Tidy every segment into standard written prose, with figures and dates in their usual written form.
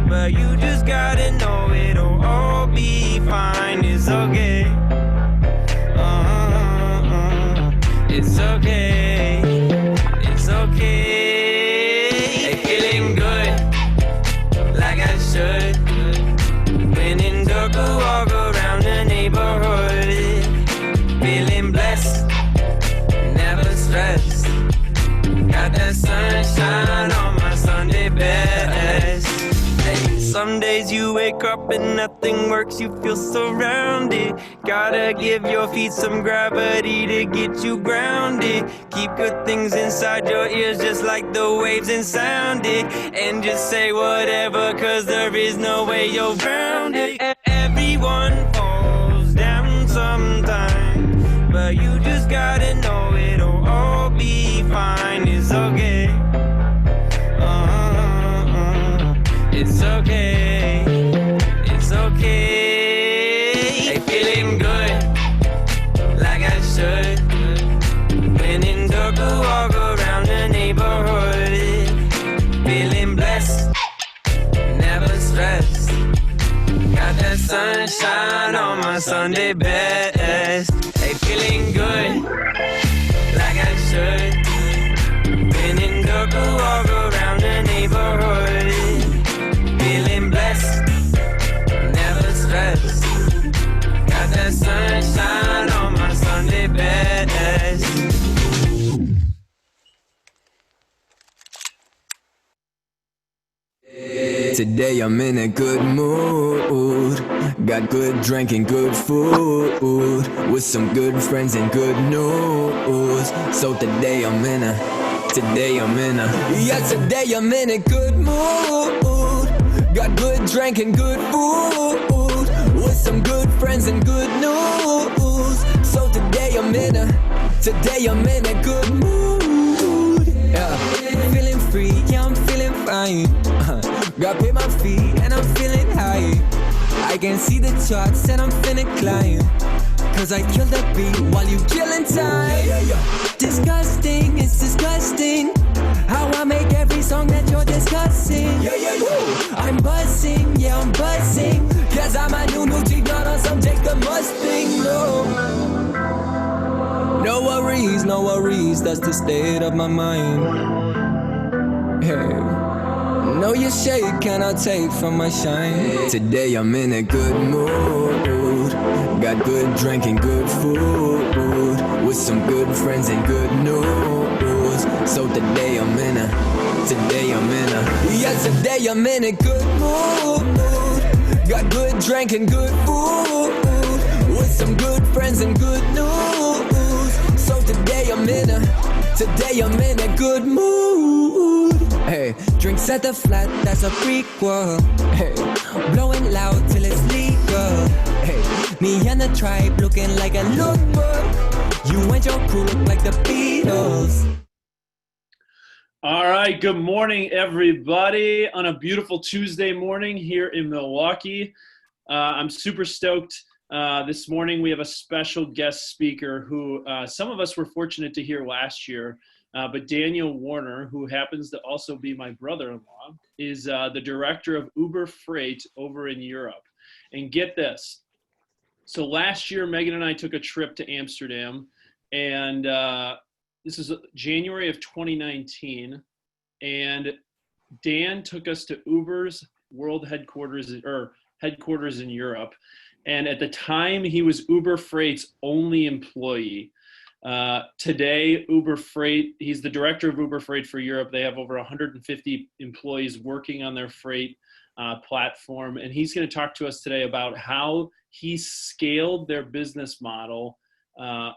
but you just gotta know it'll all be fine. It's okay. It's okay. It's okay. Hey, feeling good, like I should. When in dark, I walk around the neighborhood. Feeling blessed, never stressed. Got that sunshine on my Sunday best. Hey, some days you wake up and nothing works, you feel surrounded. Gotta give your feet some gravity to get you grounded. Keep good things inside your ears just like the waves and sound it. And just say whatever, cause there is no way you're grounded. Everyone falls down sometime, but you just gotta know it'll all be fine. It's okay. It's okay. It's okay. Hey, feeling good, like I should. When in dark, I walk around the neighborhood. Feeling blessed, never stressed. Got that sunshine on my Sunday best. Hey, feeling good, like I should. When in dark, I walk around the neighborhood. Feeling blessed, never stressed. Got that sunshine on my Sunday best. Today I'm in a good mood. Got good drink and good food, with some good friends and good news. So today I'm in a Today I'm in a good mood. Got good drink and good food, with some good friends and good news. So today I'm in a good mood. Yeah, feeling free, yeah, I'm feeling fine. Got paid my fee and I'm feeling high. I can see the charts and I'm feeling climb. Cause I killed the beat while you killing time. Disgusting, it's disgusting how I make every song that you're discussing. I'm buzzing, yeah, I'm buzzing. Cause I'm a new chick, not on some Jake the Mustang, no. No worries, that's the state of my mind. Hey, know your shade cannot take from my shine. Today I'm in a good mood. Got good drink and good food, with some good friends and good news. So today I'm in a good mood. Got good drink and good food, with some good friends and good news. So today I'm in a good mood. Hey, drinks at the flat, that's a prequel. Hey, blowing loud till it's legal. Hey, me and the tribe looking like a lookbook. You and your crew look like the Beatles. All right, good morning, everybody, on a beautiful Tuesday morning here in Milwaukee. I'm super stoked. This morning we have a special guest speaker who some of us were fortunate to hear last year, but Daniel Werner, who happens to also be my brother-in-law, is the director of Uber Freight over in Europe. And get this. So last year, Megan and I took a trip to Amsterdam, and this is January of 2019, and Dan took us to Uber's world headquarters in Europe. And at the time, he was Uber Freight's only employee. Today, Uber Freight, he's the director of Uber Freight for Europe. They have over 150 employees working on their freight platform. And he's going to talk to us today about how he scaled their business model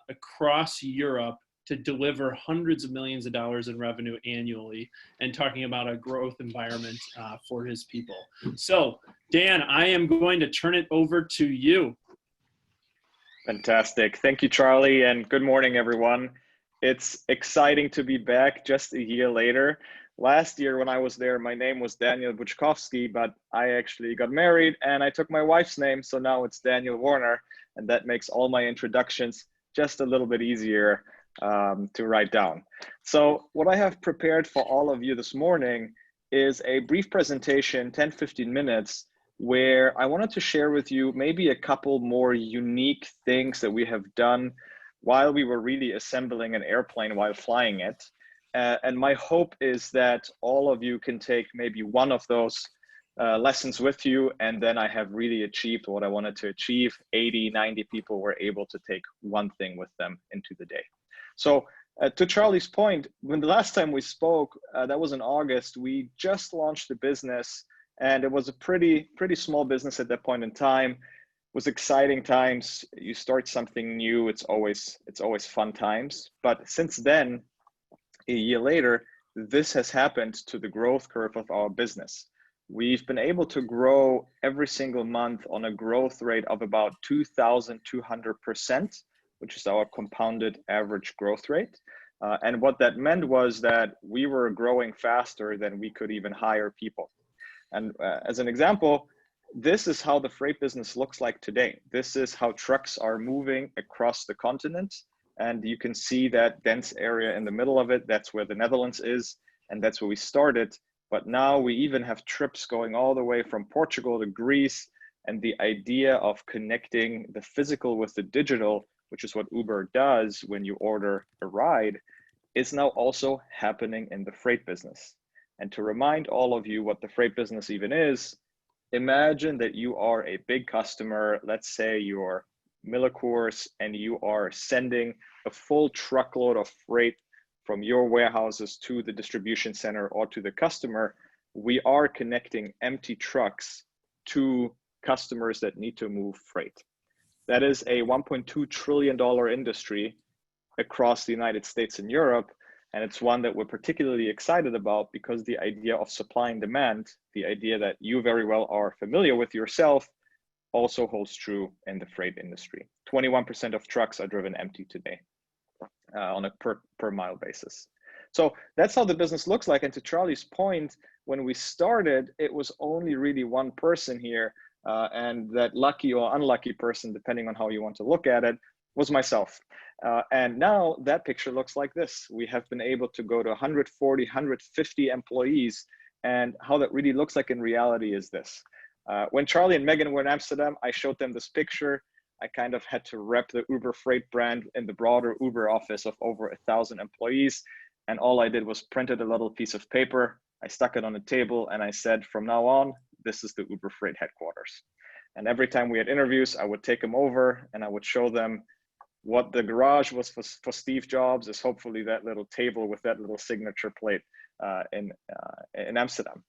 across Europe to deliver hundreds of millions of dollars in revenue annually, and talking about a growth environment for his people. So, Dan, I am going to turn it over to you. Fantastic. Thank you, Charlie, and good morning, everyone. It's exciting to be back just a year later. Last year when I was there, my name was Daniel Buczkowski, but I actually got married and I took my wife's name, so now it's Daniel Werner, and that makes all my introductions just a little bit easier to write down. So what I have prepared for all of you this morning is a brief presentation, 10-15 minutes, where I wanted to share with you maybe a couple more unique things that we have done while we were really assembling an airplane while flying it. And my hope is that all of you can take maybe one of those lessons with you, and then I have really achieved what I wanted to achieve. 80, 90 people were able to take one thing with them into the day. So to Charlie's point, when the last time we spoke, that was in August, we just launched the business, and it was a pretty small business at that point in time. It was exciting times. You start something new, it's always fun times. But since then, a year later, this has happened to the growth curve of our business. We've been able to grow every single month on a growth rate of about 2,200%, which is our compounded average growth rate. And what that meant was that we were growing faster than we could even hire people. And as an example, this is how the freight business looks like today. This is how trucks are moving across the continent. And you can see that dense area in the middle of it. That's where the Netherlands is, and that's where we started. But now we even have trips going all the way from Portugal to Greece. And the idea of connecting the physical with the digital, which is what Uber does when you order a ride, is now also happening in the freight business. And to remind all of you what the freight business even is, imagine that you are a big customer. Let's say you're Millicors, and you are sending a full truckload of freight from your warehouses to the distribution center or to the customer. We are connecting empty trucks to customers that need to move freight. That is a $1.2 trillion industry across the United States and Europe. And it's one that we're particularly excited about because the idea of supply and demand, the idea that you very well are familiar with yourself, also holds true in the freight industry. 21% of trucks are driven empty today on a per mile basis. So that's how the business looks like. And to Charlie's point, when we started, it was only really one person here. And that lucky or unlucky person, depending on how you want to look at it, was myself. And now that picture looks like this. We have been able to go to 140, 150 employees. And how that really looks like in reality is this. When Charlie and Megan were in Amsterdam, I showed them this picture. I kind of had to rep the Uber Freight brand in the broader Uber office of over 1,000 employees. And all I did was printed a little piece of paper. I stuck it on a table and I said, from now on, this is the Uber Freight headquarters. And every time we had interviews, I would take them over and I would show them what the garage was for Steve Jobs is hopefully that little table with that little signature plate in Amsterdam.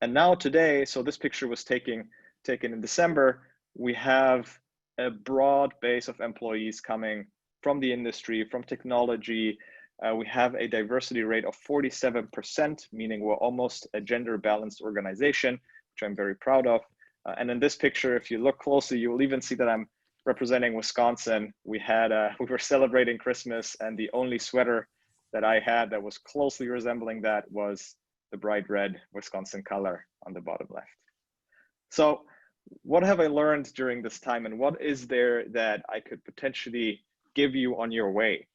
And now today, so this picture was taken in December, we have a broad base of employees coming from the industry, from technology. We have a diversity rate of 47%, meaning we're almost a gender balanced organization, which I'm very proud of. And in this picture, if you look closely, you will even see that I'm representing Wisconsin. We were celebrating Christmas, and the only sweater that I had that was closely resembling that was the bright red Wisconsin color on the bottom left. So what have I learned during this time, and what is there that I could potentially give you on your way?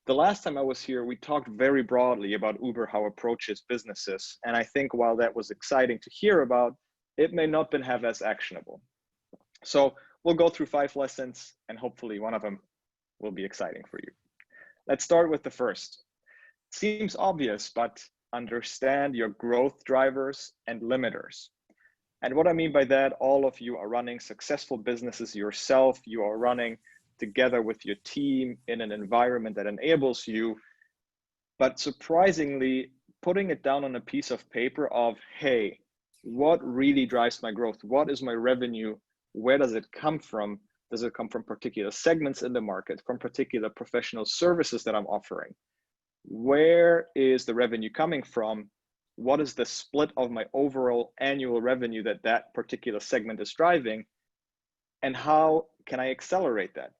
The last time I was here, we talked very broadly about Uber, how it approaches businesses. And I think while that was exciting to hear about, it may not have as actionable. So we'll go through 5 lessons and hopefully one of them will be exciting for you. Let's start with the first. Seems obvious, but understand your growth drivers and limiters. And what I mean by that, all of you are running successful businesses yourself. You are running together with your team in an environment that enables you. But surprisingly, putting it down on a piece of paper of, hey, what really drives my growth? What is my revenue? Where does it come from? Does it come from particular segments in the market, from particular professional services that I'm offering? Where is the revenue coming from? What is the split of my overall annual revenue that particular segment is driving? And how can I accelerate that?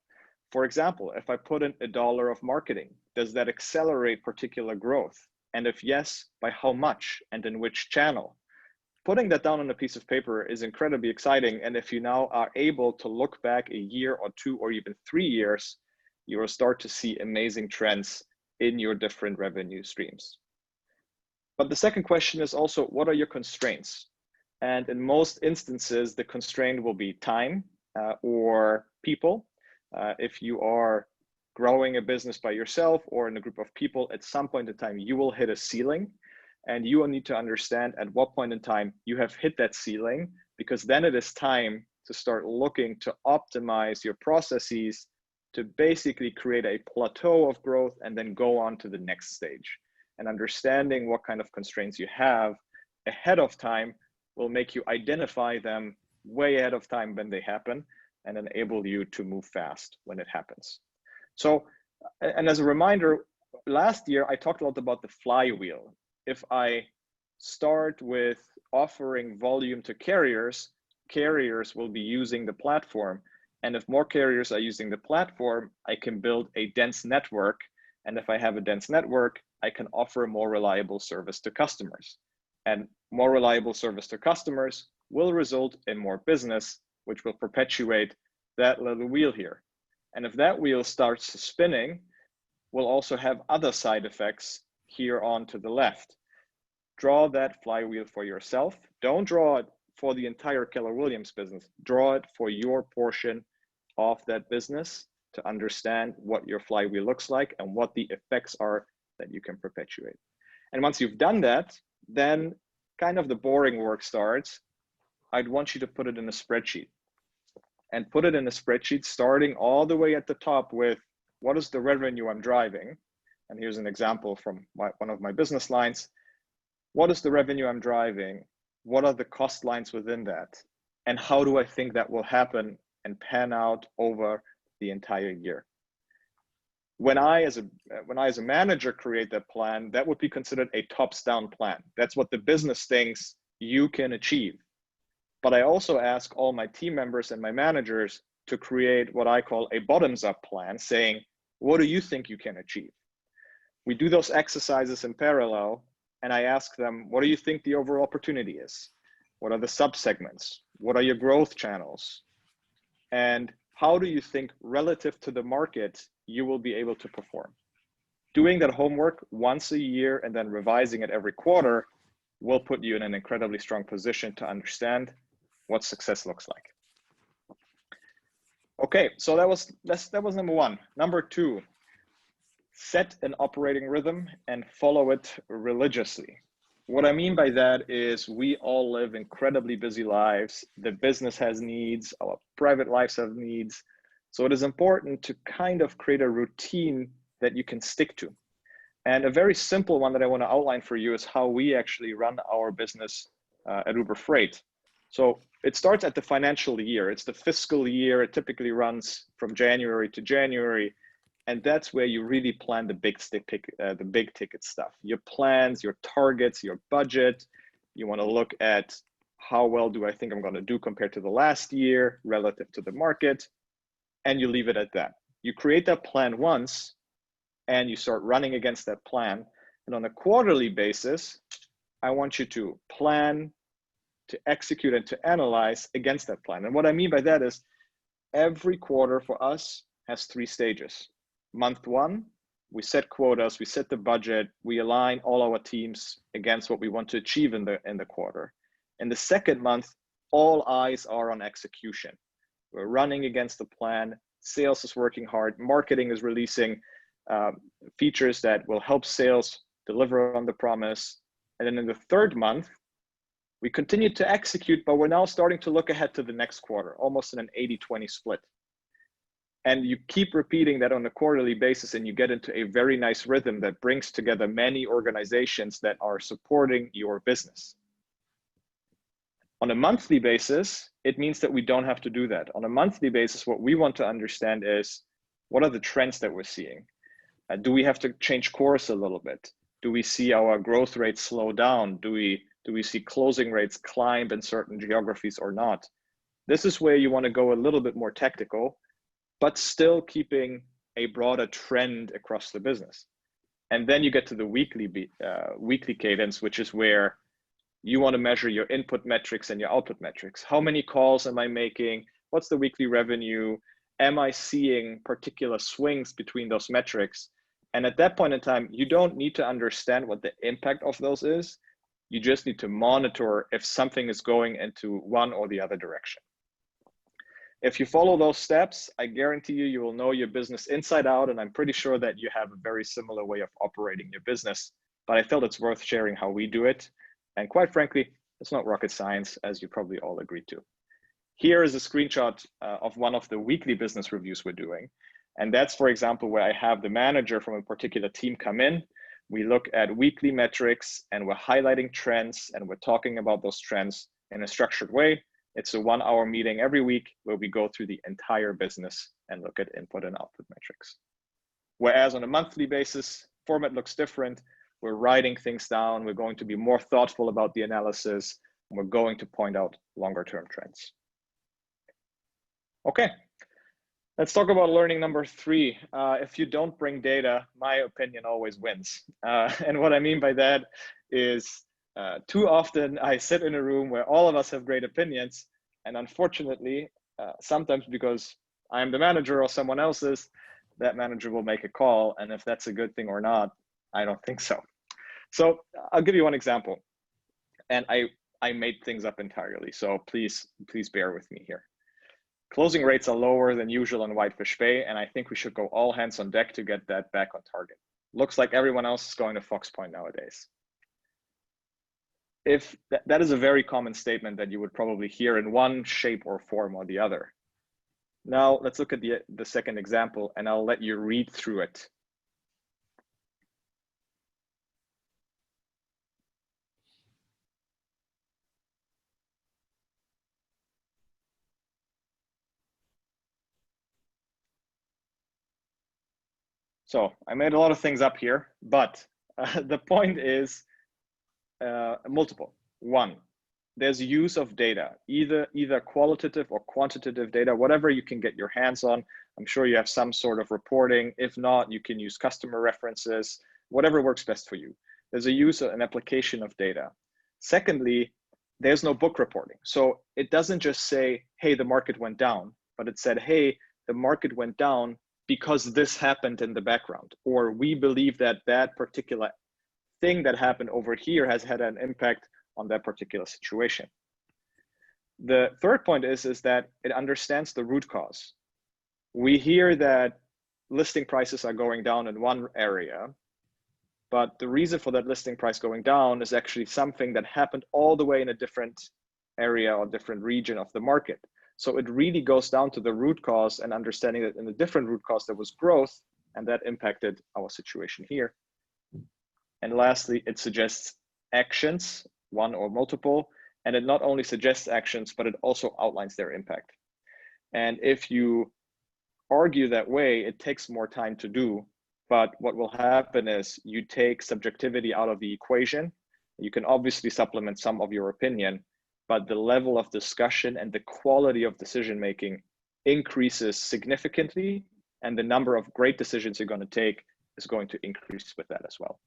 For example, if I put in $1 of marketing, does that accelerate particular growth? And if yes, by how much and in which channel? Putting that down on a piece of paper is incredibly exciting. And if you now are able to look back a year or 2 or even 3 years, you will start to see amazing trends in your different revenue streams. But the second question is also, what are your constraints? And in most instances, the constraint will be time or people. If you are growing a business by yourself or in a group of people, at some point in time, you will hit a ceiling, and you will need to understand at what point in time you have hit that ceiling, because then it is time to start looking to optimize your processes to basically create a plateau of growth and then go on to the next stage. And understanding what kind of constraints you have ahead of time will make you identify them way ahead of time when they happen and enable you to move fast when it happens. So, and as a reminder, last year I talked a lot about the flywheel. If I start with offering volume to carriers, carriers will be using the platform. And if more carriers are using the platform, I can build a dense network. And if I have a dense network, I can offer more reliable service to customers. And more reliable service to customers will result in more business, which will perpetuate that little wheel here. And if that wheel starts spinning, we'll also have other side effects here on to the left. Draw that flywheel for yourself. Don't draw it for the entire Keller Williams business. Draw it for your portion of that business to understand what your flywheel looks like and what the effects are that you can perpetuate. And once you've done that, then kind of the boring work starts. I'd want you to put it in a spreadsheet, and put it in a spreadsheet starting all the way at the top with what is the revenue I'm driving. And here's an example from one of my business lines. What is the revenue I'm driving? What are the cost lines within that? And how do I think that will happen and pan out over the entire year? When I, as a manager, create that plan, that would be considered a tops-down plan. That's what the business thinks you can achieve. But I also ask all my team members and my managers to create what I call a bottoms-up plan, saying, what do you think you can achieve? We do those exercises in parallel, and I ask them, what do you think the overall opportunity is? What are the subsegments? What are your growth channels? And how do you think relative to the market you will be able to perform? Doing that homework once a year and then revising it every quarter will put you in an incredibly strong position to understand what success looks like. Okay, so that was number one. Number two, set an operating rhythm and follow it religiously. What I mean by that is we all live incredibly busy lives. The business has needs, our private lives have needs. So it is important to kind of create a routine that you can stick to. And a very simple one that I want to outline for you is how we actually run our business at Uber Freight. So it starts at the financial year. It's the fiscal year. It typically runs from January to January. And that's where you really plan the big ticket stuff. Your plans, your targets, your budget. You want to look at how well do I think I'm going to do compared to the last year relative to the market. And you leave it at that. You create that plan once and you start running against that plan. And on a quarterly basis, I want you to plan, to execute, and to analyze against that plan. And what I mean by that is every quarter for us has 3 stages. Month 1, we set quotas, we set the budget, we align all our teams against what we want to achieve in the quarter. In the second month, all eyes are on execution. We're running against the plan, sales is working hard, marketing is releasing features that will help sales deliver on the promise. And then in the third month, we continue to execute, but we're now starting to look ahead to the next quarter, almost in an 80-20 split. And you keep repeating that on a quarterly basis, and you get into a very nice rhythm that brings together many organizations that are supporting your business. On a monthly basis, it means that we don't have to do that. On a monthly basis, what we want to understand is, what are the trends that we're seeing? Do we have to change course a little bit? Do we see our growth rates slow down? Do we see closing rates climb in certain geographies or not? This is where you want to go a little bit more tactical, but still keeping a broader trend across the business. And then you get to the weekly cadence, which is where you want to measure your input metrics and your output metrics. How many calls am I making? What's the weekly revenue? Am I seeing particular swings between those metrics? And at that point in time, you don't need to understand what the impact of those is. You just need to monitor if something is going into one or the other direction. If you follow those steps, I guarantee you, you will know your business inside out. And I'm pretty sure that you have a very similar way of operating your business. But I felt it's worth sharing how we do it. And quite frankly, it's not rocket science, as you probably all agreed to. Here is a screenshot of one of the weekly business reviews we're doing. And that's, for example, where I have the manager from a particular team come in. We look at weekly metrics and we're highlighting trends and we're talking about those trends in a structured way. It's a 1-hour meeting every week where we go through the entire business and look at input and output metrics. Whereas on a monthly basis, format looks different. We're writing things down. We're going to be more thoughtful about the analysis. And we're going to point out longer term trends. Okay, let's talk about learning number 3. If you don't bring data, my opinion always wins. And what I mean by that is too often I sit in a room where all of us have great opinions. And unfortunately, sometimes because I'm the manager or someone else is, that manager will make a call. And if that's a good thing or not, I don't think so. So I'll give you one example. And I made things up entirely. So please bear with me here. Closing rates are lower than usual in Whitefish Bay, and I think we should go all hands on deck to get that back on target. Looks like everyone else is going to Fox Point nowadays. If that is a very common statement that you would probably hear in one shape or form or the other. Now let's look at the second example, and I'll let you read through it. So I made a lot of things up here, but the point is multiple. 1, there's use of data, either qualitative or quantitative data, whatever you can get your hands on. I'm sure you have some sort of reporting. If not, you can use customer references, whatever works best for you. There's a use and application of data. Secondly, there's no book reporting. So it doesn't just say, hey, the market went down, but it said, hey, the market went down because this happened in the background, or we believe that that particular thing that happened over here has had an impact on that particular situation. The third point is that it understands the root cause. We hear that listing prices are going down in one area, but the reason for that listing price going down is actually something that happened all the way in a different area or different region of the market. So it really goes down to the root cause and understanding that in the different root cause there was growth, and that impacted our situation here. And lastly, it suggests actions, one or multiple, and it not only suggests actions, but it also outlines their impact. And if you argue that way, it takes more time to do, but what will happen is you take subjectivity out of the equation. You can obviously supplement some of your opinion, but the level of discussion and the quality of decision-making increases significantly, and the number of great decisions you're going to take is going to increase with that as well.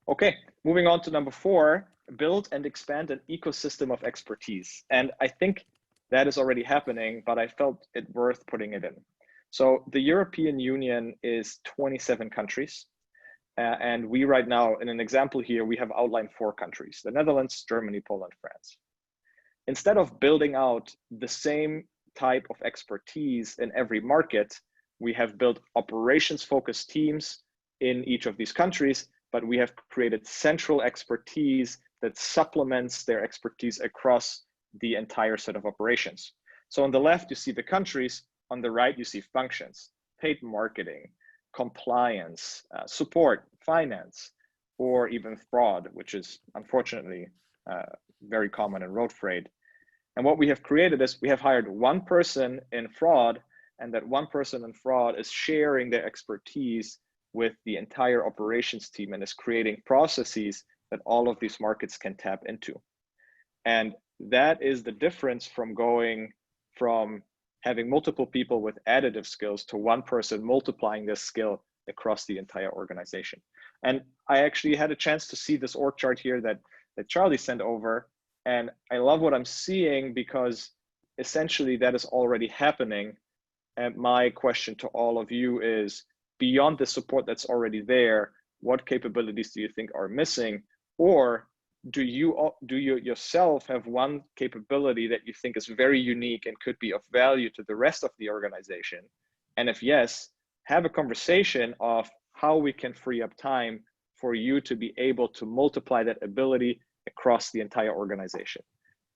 Okay, moving on to number 4, build and expand an ecosystem of expertise. And I think that is already happening, but I felt it worth putting it in. So the European Union is 27 countries. And we right now, in an example here, we have outlined 4 countries: the Netherlands, Germany, Poland, France. Instead of building out the same type of expertise in every market, we have built operations-focused teams in each of these countries, but we have created central expertise that supplements their expertise across the entire set of operations. So on the left, you see the countries. On the right, you see functions: paid marketing, compliance, support, finance, or even fraud, which is unfortunately very common in road freight. And what we have created is we have hired one person in fraud, and that one person in fraud is sharing their expertise with the entire operations team and is creating processes that all of these markets can tap into. And that is the difference from going from having multiple people with additive skills to one person multiplying this skill across the entire organization. And I actually had a chance to see this org chart here that Charlie sent over. And I love what I'm seeing because essentially that is already happening. And my question to all of you is, beyond the support that's already there, what capabilities do you think are missing? Or do you yourself have one capability that you think is very unique and could be of value to the rest of the organization? And if yes, have a conversation of how we can free up time for you to be able to multiply that ability across the entire organization.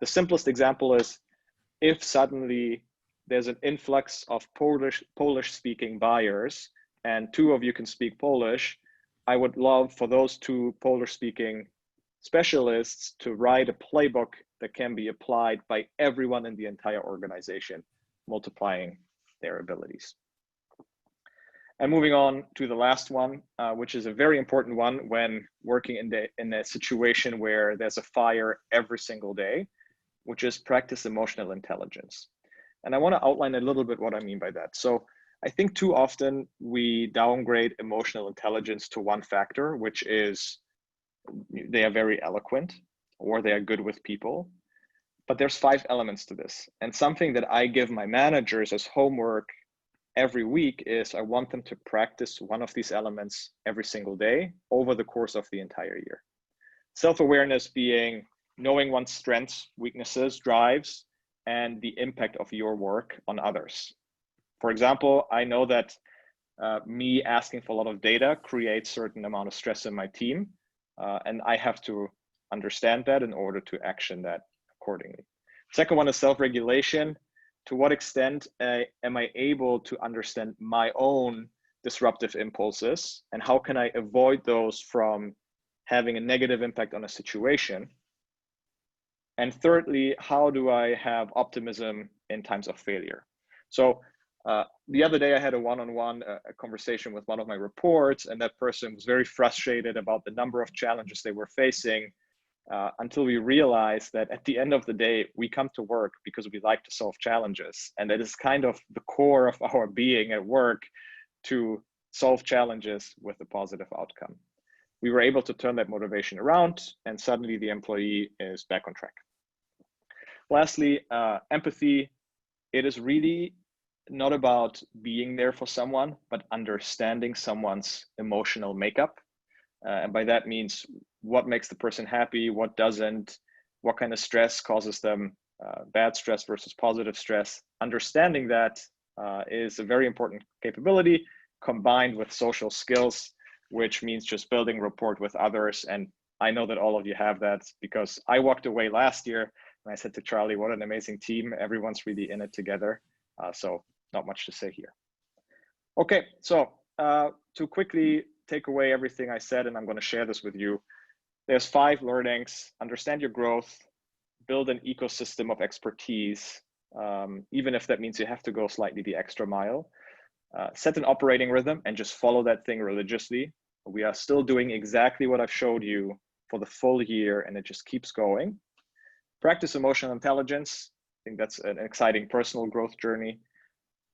The simplest example is if suddenly there's an influx of Polish speaking buyers and 2 of you can speak Polish, I would love for those 2 Polish speaking specialists to write a playbook that can be applied by everyone in the entire organization, multiplying their abilities. And moving on to the last one, which is a very important one when working in a situation where there's a fire every single day, which is practice emotional intelligence. And I want to outline a little bit what I mean by that. So I think too often we downgrade emotional intelligence to one factor, which is they are very eloquent or they are good with people. But there's 5 elements to this. And something that I give my managers as homework every week is I want them to practice one of these elements every single day over the course of the entire year. Self-awareness being knowing one's strengths, weaknesses, drives, and the impact of your work on others. For example, I know that me asking for a lot of data creates a certain amount of stress in my team, and I have to understand that in order to action that accordingly. Second one is self-regulation. To what extent am I able to understand my own disruptive impulses, and how can I avoid those from having a negative impact on a situation? And thirdly, how do I have optimism in times of failure? So the other day I had a one-on-one conversation with one of my reports, and that person was very frustrated about the number of challenges they were facing until we realized that at the end of the day, we come to work because we like to solve challenges. And that is kind of the core of our being at work, to solve challenges with a positive outcome. We were able to turn that motivation around, and suddenly the employee is back on track. Lastly, empathy. It is really not about being there for someone, but understanding someone's emotional makeup. And by that means what makes the person happy, what doesn't, what kind of stress causes them bad stress versus positive stress. Understanding that is a very important capability, combined with social skills, which means just building rapport with others. And I know that all of you have that, because I walked away last year and I said to Charlie, what an amazing team. Everyone's really in it together. So not much to say here. Okay, so to quickly take away everything I said, and I'm going to share this with you. There's 5 learnings. Understand your growth, build an ecosystem of expertise, even if that means you have to go slightly the extra mile. Set an operating rhythm and just follow that thing religiously. We are still doing exactly what I've showed you for the full year, and it just keeps going. Practice emotional intelligence. I think that's an exciting personal growth journey.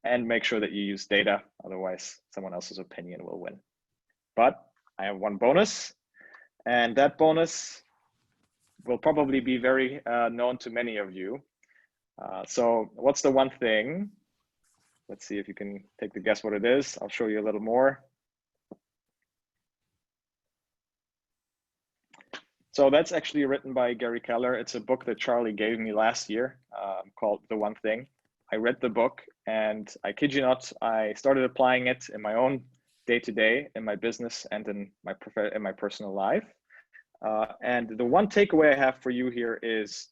And make sure that you use data, otherwise someone else's opinion will win. But I have one bonus, and that bonus will probably be very known to many of you. So what's the one thing? Let's see if you can take the guess what it is. I'll show you a little more. So that's actually written by Gary Keller. It's a book that Charlie gave me last year called The One Thing. I read the book, and I kid you not, I started applying it in my own day-to-day, in my business and in my personal life. And the one takeaway I have for you here is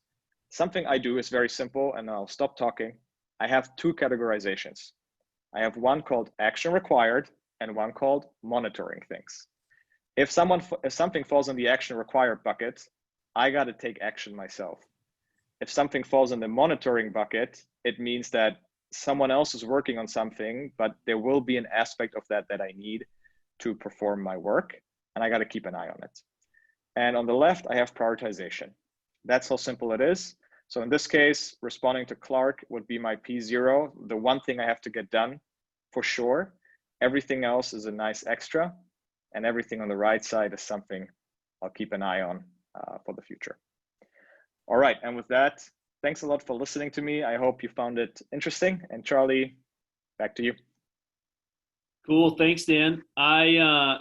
something I do is very simple, and I'll stop talking. I have 2 categorizations. I have one called action required and one called monitoring things. If something falls in the action required bucket, I got to take action myself. If something falls in the monitoring bucket, it means that someone else is working on something, but there will be an aspect of that I need to perform my work, and I got to keep an eye on it. And on the left, I have prioritization. That's how simple it is. So in this case, responding to Clark would be my P0, the one thing I have to get done for sure. Everything else is a nice extra, and everything on the right side is something I'll keep an eye on for the future. All right, and with that, thanks a lot for listening to me. I hope you found it interesting. And Charlie, back to you. Cool. Thanks, Dan.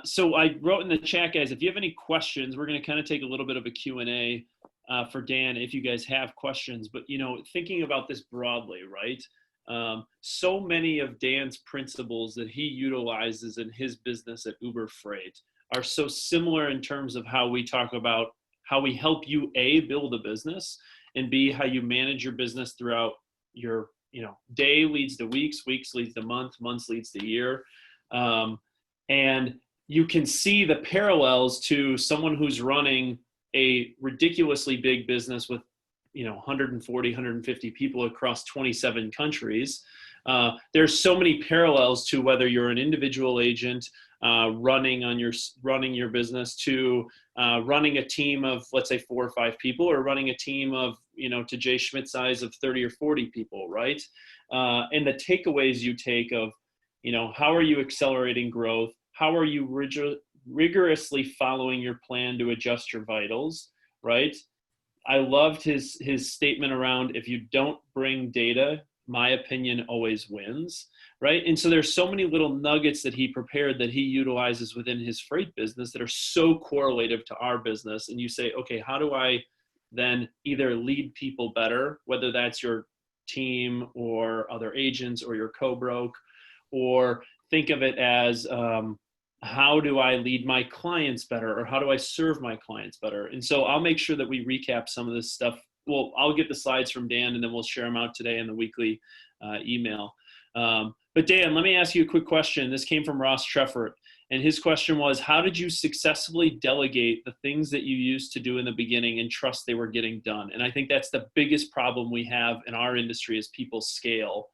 So I wrote in the chat, guys, if you have any questions, we're going to kind of take a little bit of a Q&A for Dan if you guys have questions. But, thinking about this broadly, right? So many of Dan's principles that he utilizes in his business at Uber Freight are so similar in terms of how we talk about how we help you, A, build a business, and B, how you manage your business throughout your, day leads to weeks, weeks leads to months, months leads to year. And you can see the parallels to someone who's running a ridiculously big business with 140, 150 people across 27 countries. There's so many parallels to whether you're an individual agent running your business to running a team of, let's say, 4 or 5 people, or running a team of, to Jay Schmidt size of 30 or 40 people, right? And the takeaways you take of, how are you accelerating growth? How are you rigorously following your plan to adjust your vitals, right? I loved his statement around, if you don't bring data, my opinion always wins, right? And so there's so many little nuggets that he prepared that he utilizes within his freight business that are so correlative to our business. And you say, okay, how do I then either lead people better, whether that's your team or other agents or your co-broke, or think of it as how do I lead my clients better, or how do I serve my clients better? And so I'll make sure that we recap some of this stuff. Well, I'll get the slides from Dan, and then we'll share them out today in the weekly email. But Dan, let me ask you a quick question. This came from Ross Treffert, and his question was, how did you successfully delegate the things that you used to do in the beginning and trust they were getting done? And I think that's the biggest problem we have in our industry as people scale.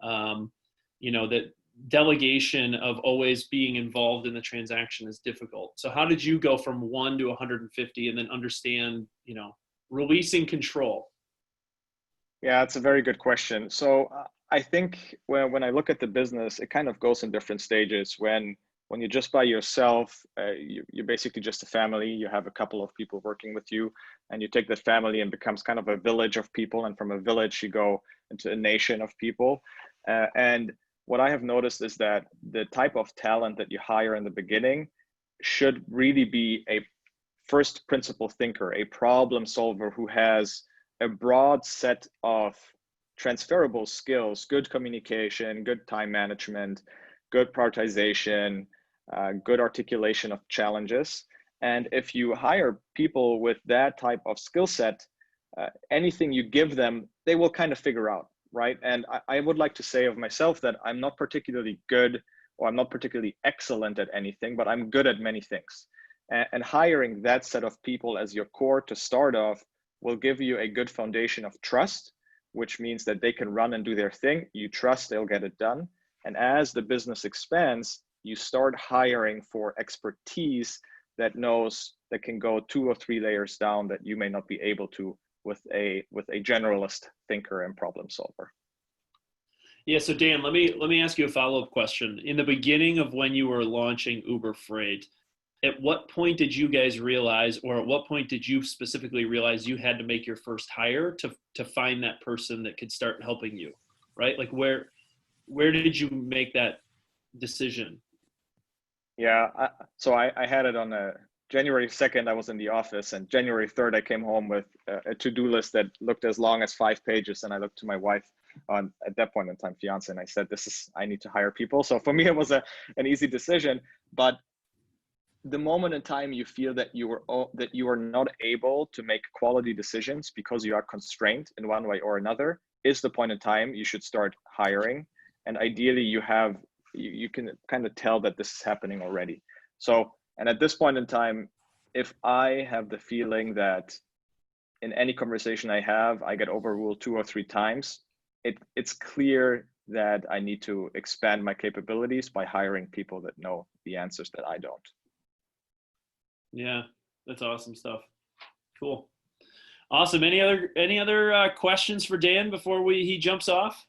That delegation of always being involved in the transaction is difficult. So how did you go from 1 to 150 and then understand, releasing control? Yeah, it's a very good question. So I think when I look at the business, it kind of goes in different stages. When you're just by yourself, you're basically just a family. You have a couple of people working with you, and you take that family and becomes kind of a village of people. And from a village, you go into a nation of people. And what I have noticed is that the type of talent that you hire in the beginning should really be a first principle thinker, a problem solver who has a broad set of transferable skills, good communication, good time management, good prioritization, good articulation of challenges. And if you hire people with that type of skill set, anything you give them, they will kind of figure out, right? And I would like to say of myself that I'm not particularly good, or I'm not particularly excellent at anything, but I'm good at many things. And hiring that set of people as your core to start off will give you a good foundation of trust, which means that they can run and do their thing. You trust they'll get it done. And as the business expands, you start hiring for expertise that can go 2 or 3 layers down that you may not be able to with a generalist thinker and problem solver. Yeah, so Dan, let me ask you a follow-up question. In the beginning of when you were launching Uber Freight, at what point did you guys realize, or at what point did you specifically realize you had to make your first hire to find that person that could start helping you, right? Like where did you make that decision? Yeah, so I had it on January 2nd, I was in the office, and January 3rd, I came home with a to-do list that looked as long as 5 pages. And I looked to my wife, at that point in time, fiance, and I said, I need to hire people. So for me, it was an easy decision. But the moment in time you feel that you are not able to make quality decisions because you are constrained in one way or another is the point in time you should start hiring. And ideally you can kind of tell that this is happening already. So, and at this point in time, if I have the feeling that in any conversation I have, I get overruled 2 or 3 times, it's clear that I need to expand my capabilities by hiring people that know the answers that I don't. Yeah, that's awesome stuff. Cool. Awesome. Any other questions for Dan before he jumps off?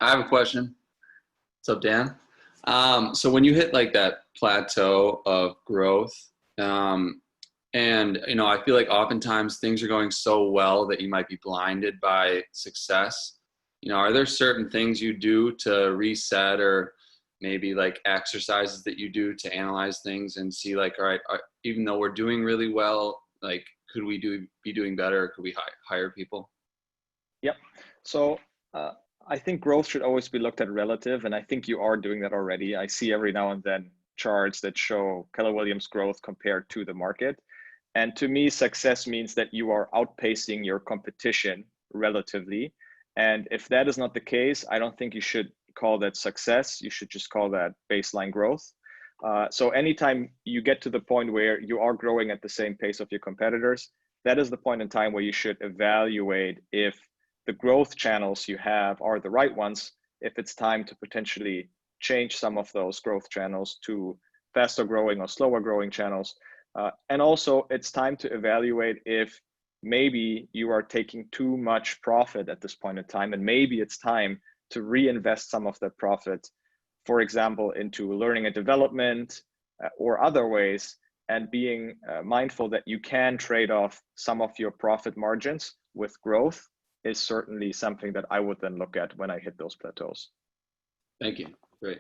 I have a question. What's up, Dan? So when you hit like that plateau of growth, and I feel like oftentimes things are going so well that you might be blinded by success. are there certain things you do to reset, or maybe like exercises that you do to analyze things and see like, all right, even though we're doing really well, like, could we be doing better? Could we hire people? Yep. So I think growth should always be looked at relative, and I think you are doing that already. I see every now and then charts that show Keller Williams growth compared to the market. And to me, success means that you are outpacing your competition relatively. And if that is not the case, I don't think you should call that success. You should just call that baseline growth. So anytime you get to the point where you are growing at the same pace of your competitors, that is the point in time where you should evaluate if the growth channels you have are the right ones, if it's time to potentially change some of those growth channels to faster growing or slower growing channels. And also it's time to evaluate if maybe you are taking too much profit at this point in time, and maybe it's time to reinvest some of that profit, for example, into learning and development or other ways, and being mindful that you can trade off some of your profit margins with growth is certainly something that I would then look at when I hit those plateaus. Thank you. Great.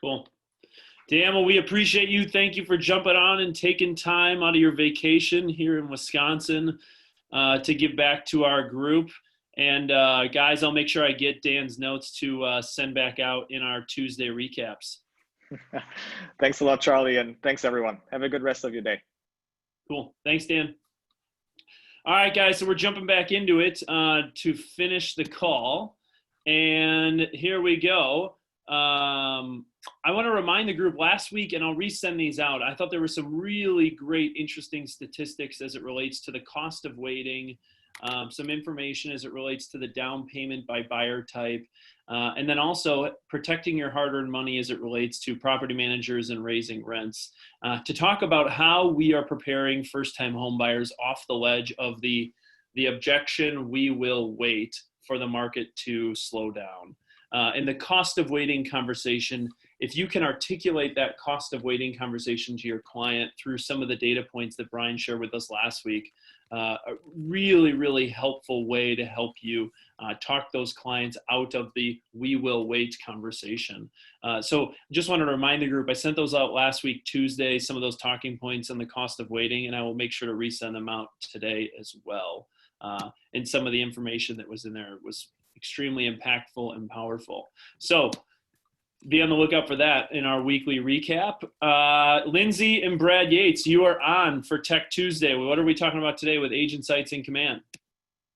Cool. Dan, well, we appreciate you. Thank you for jumping on and taking time out of your vacation here in Wisconsin to give back to our group. And guys, I'll make sure I get Dan's notes to send back out in our Tuesday recaps. Thanks a lot, Charlie, and thanks everyone. Have a good rest of your day. Cool. Thanks, Dan. All right, guys, so we're jumping back into it to finish the call. And here we go. I want to remind the group last week, and I'll resend these out. I thought there were some really great, interesting statistics as it relates to the cost of waiting, some information as it relates to the down payment by buyer type, and then also protecting your hard-earned money as it relates to property managers and raising rents, to talk about how we are preparing first-time home buyers off the ledge of the objection, we will wait for the market to slow down. And the cost of waiting conversation, if you can articulate that cost of waiting conversation to your client through some of the data points that Brian shared with us last week, a really, really helpful way to help you talk those clients out of the we will wait conversation. So just want to remind the group, I sent those out last week, Tuesday, some of those talking points on the cost of waiting, and I will make sure to resend them out today as well. And some of the information that was in there was extremely impactful and powerful. So be on the lookout for that in our weekly recap. Lindsay and Brad Yates, you are on for Tech Tuesday. What are we talking about today with Agent Sites in Command?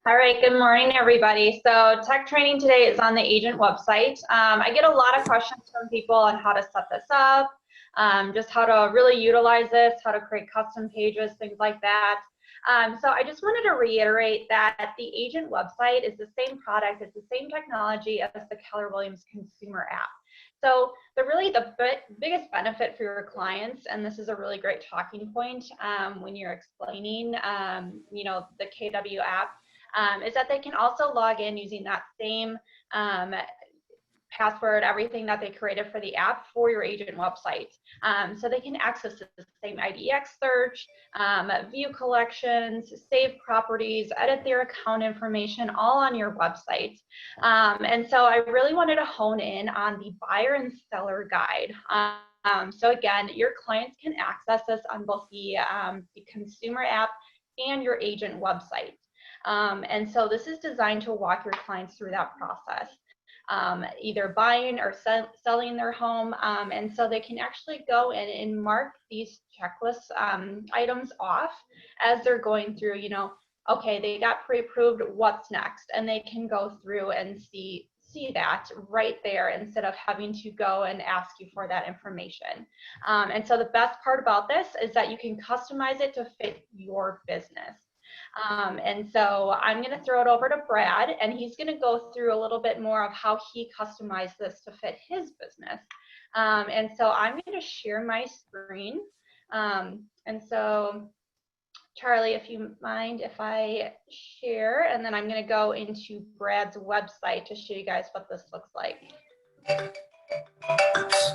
All right, good morning, everybody. So tech training today is on the agent website. I get a lot of questions from people on how to set this up, just how to really utilize this, how to create custom pages, things like that. So I just wanted to reiterate that the agent website is the same product, it's the same technology as the Keller Williams consumer app. So the biggest benefit for your clients, and this is a really great talking point when you're explaining, the KW app, is that they can also log in using that same password, everything that they created for the app for your agent website. So they can access the same IDX search, view collections, save properties, edit their account information, all on your website. And so I really wanted to hone in on the buyer and seller guide. So again, your clients can access this on both the consumer app and your agent website. And so this is designed to walk your clients through that process. Either buying or selling their home, and so they can actually go in and mark these checklist items off as they're going through, okay, they got pre-approved, what's next? And they can go through and see that right there instead of having to go and ask you for that information. And so the best part about this is that you can customize it to fit your business. And so I'm going to throw it over to Brad, and he's going to go through a little bit more of how he customized this to fit his business. And so I'm going to share my screen. And so, Charlie, if you mind if I share, and then I'm going to go into Brad's website to show you guys what this looks like. Oops.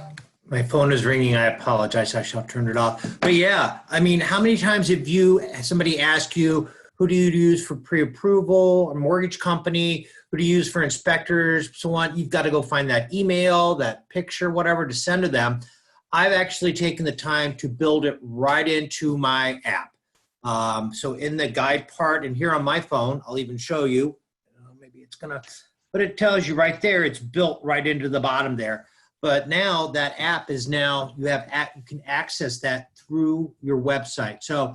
My phone is ringing. I apologize. I shall turn it off. But yeah, I mean, how many times have somebody ask you, who do you use for pre-approval, a mortgage company, who do you use for inspectors, so on. You've got to go find that email, that picture, whatever to send to them. I've actually taken the time to build it right into my app. So in the guide part and here on my phone, I'll even show you, maybe it's gonna, but it tells you right there, it's built right into the bottom there. But now that app is now, you can access that through your website. So,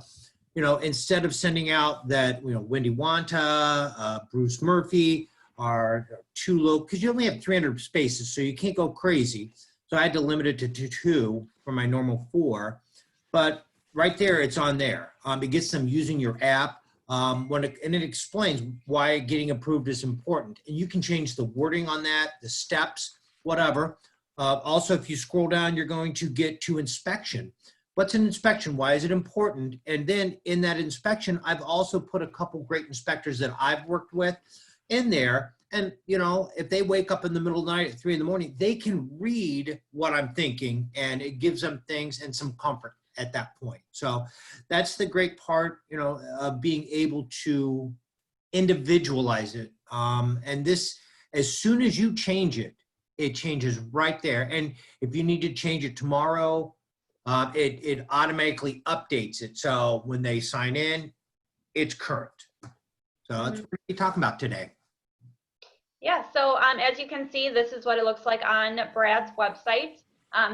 instead of sending out that, Wendy Wanta, Bruce Murphy are too low, because you only have 300 spaces, so you can't go crazy. So I had to limit it to 2 for my normal 4. But right there, it's on there. It gets them using your app. And it explains why getting approved is important. And you can change the wording on that, the steps, whatever. Also, if you scroll down, you're going to get to inspection. What's an inspection? Why is it important? And then in that inspection, I've also put a couple great inspectors that I've worked with in there. And, if they wake up in the middle of the night at 3 in the morning, they can read what I'm thinking, and it gives them things and some comfort at that point. So that's the great part, of being able to individualize it. And this, as soon as you change it, it changes right there. And if you need to change it tomorrow, it automatically updates it. So when they sign in, it's current. So that's what we're talking about today. Yeah, so as you can see, this is what it looks like on Brad's website.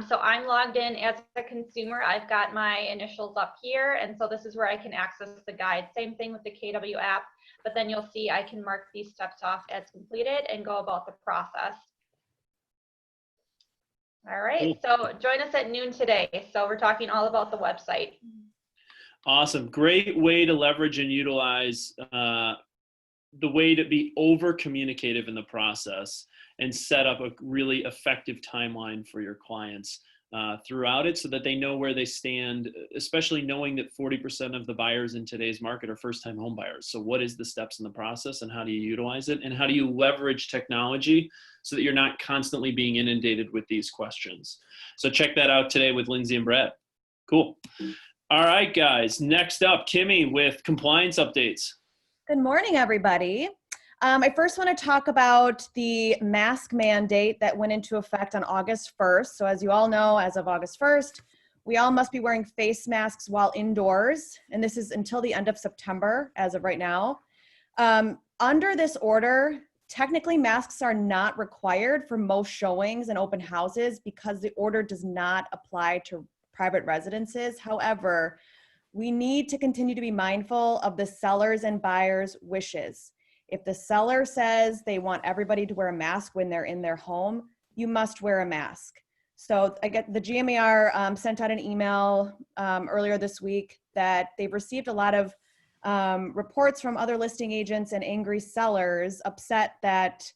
So I'm logged in as a consumer. I've got my initials up here, and so this is where I can access the guide. Same thing with the KW app, but then you'll see I can mark these steps off as completed and go about the process. All right, so join us at noon today. So we're talking all about the website. Awesome. Great way to leverage and utilize the way to be over communicative in the process and set up a really effective timeline for your clients throughout it, so that they know where they stand, especially knowing that 40% of the buyers in today's market are first-time home buyers. So what is the steps in the process, and how do you utilize it, and how do you leverage technology so that you're not constantly being inundated with these questions? So check that out today with Lindsay and Brett. Cool. All right, guys. Next up, Kimmy with compliance updates. Good morning, everybody. I first want to talk about the mask mandate that went into effect on August 1st. So as you all know, as of August 1st, we all must be wearing face masks while indoors. And this is until the end of September, as of right now. Under this order, technically masks are not required for most showings and open houses because the order does not apply to private residences. However, we need to continue to be mindful of the sellers and buyers' wishes. If the seller says they want everybody to wear a mask when they're in their home, you must wear a mask. So I get the GMAR sent out an email earlier this week that they've received a lot of reports from other listing agents and angry sellers upset that